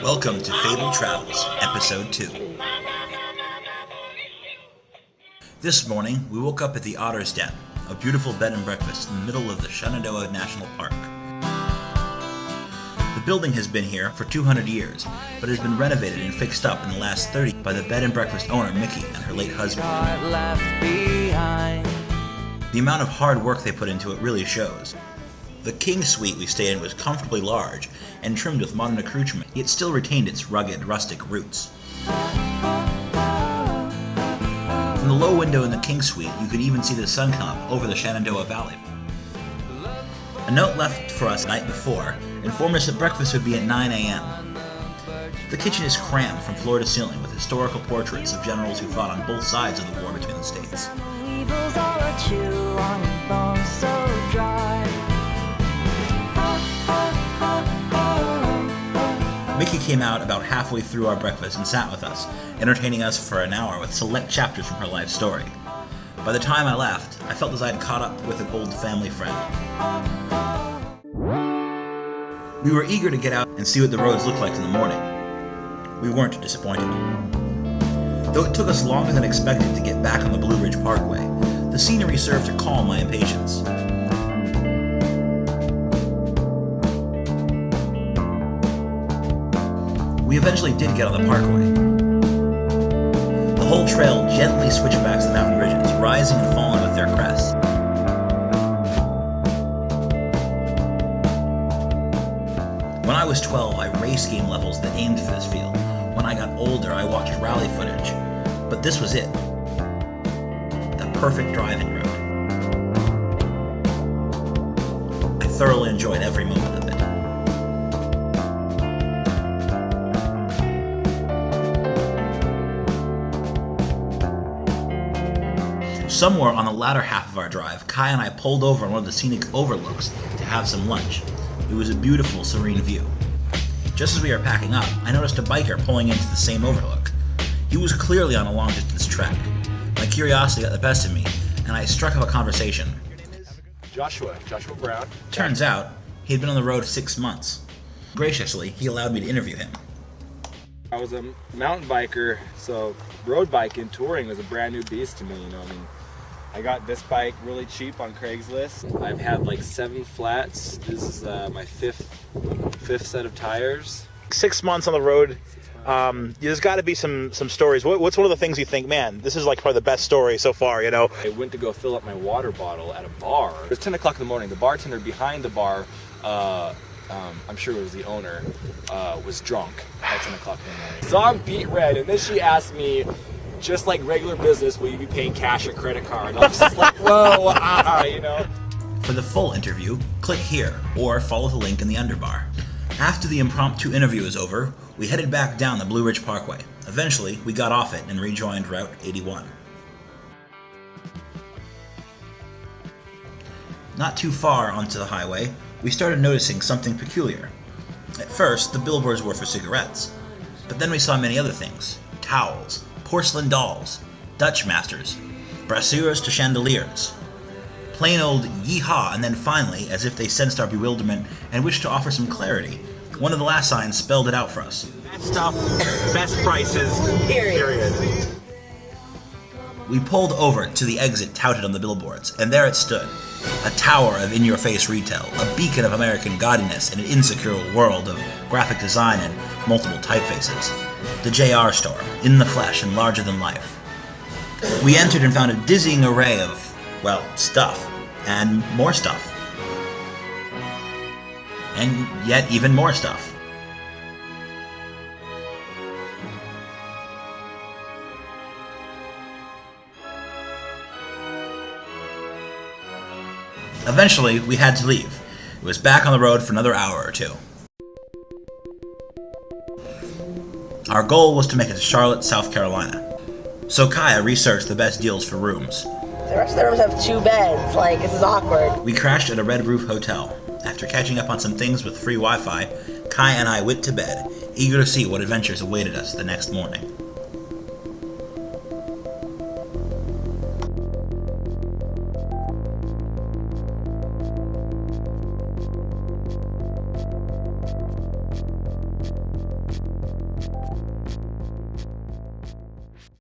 Welcome to Fabled Travels, Episode 2. This morning, we woke up at the Otter's Den, a beautiful bed and breakfast in the middle of the Shenandoah National Park. The building has been here for 200 years, but has been renovated and fixed up in the last 30 by the bed and breakfast owner Mickey and her late husband. The amount of hard work they put into it really shows. The King Suite we stayed in was comfortably large and trimmed with modern accoutrement, yet still retained its rugged, rustic roots. From the low window in the King Suite, you could even see the sun come up over the Shenandoah Valley. A note left for us the night before informed us that breakfast would be at 9 a.m. The kitchen is crammed from floor to ceiling with historical portraits of generals who fought on both sides of the war between the states. Mickey came out about halfway through our breakfast and sat with us, entertaining us for an hour with select chapters from her life story. By the time I left, I felt as I had caught up with an old family friend. We were eager to get out and see what the roads looked like in the morning. We weren't disappointed. Though it took us longer than expected to get back on the Blue Ridge Parkway, the scenery served to calm my impatience. We eventually did get on the parkway. The whole trail gently switchbacks the mountain ridges, rising and falling with their crests. When I was 12, I raced game levels that aimed for this field. When I got older, I watched rally footage. But this was it. The perfect driving road. I thoroughly enjoyed every moment of it. Somewhere on the latter half of our drive, Kai and I pulled over on one of the scenic overlooks to have some lunch. It was a beautiful, serene view. Just as we were packing up, I noticed a biker pulling into the same overlook. He was clearly on a long-distance trek. My curiosity got the best of me, and I struck up a conversation. Joshua Brown. Turns out, he had been on the road 6 months. Graciously, he allowed me to interview him. I was a mountain biker, so road biking, touring was a brand new beast to me, I got this bike really cheap on Craigslist. I've had like 7 flats. This is my fifth set of tires. 6 months on the road. There's got to be some stories. What's one of the things you think, man, this is like probably the best story so far, I went to go fill up my water bottle at a bar. It was 10 o'clock in the morning. The bartender behind the bar, I'm sure it was the owner, was drunk at 10 o'clock in the morning. So I'm beat red, and then she asked me, just like regular business, will you be paying cash or credit card? And I was just like, whoa, For the full interview, click here, or follow the link in the underbar. After the impromptu interview was over, we headed back down the Blue Ridge Parkway. Eventually, we got off it and rejoined Route 81. Not too far onto the highway, we started noticing something peculiar. At first, the billboards were for cigarettes, but then we saw many other things. Towels, porcelain dolls, Dutch masters, brasseurs to chandeliers. Plain old yeehaw, and then finally, as if they sensed our bewilderment and wished to offer some clarity, one of the last signs spelled it out for us. Best stuff, best prices, period. We pulled over to the exit touted on the billboards, and there it stood. A tower of in-your-face retail, a beacon of American gaudiness in an insecure world of graphic design and multiple typefaces. The JR store, in the flesh and larger than life. We entered and found a dizzying array of, stuff. And more stuff. And yet even more stuff. Eventually, we had to leave. It was back on the road for another hour or two. Our goal was to make it to Charlotte, South Carolina. So Kaya researched the best deals for rooms. The rest of the rooms have 2 beds, this is awkward. We crashed at a Red Roof hotel. After catching up on some things with free Wi-Fi, Kaya and I went to bed, eager to see what adventures awaited us the next morning.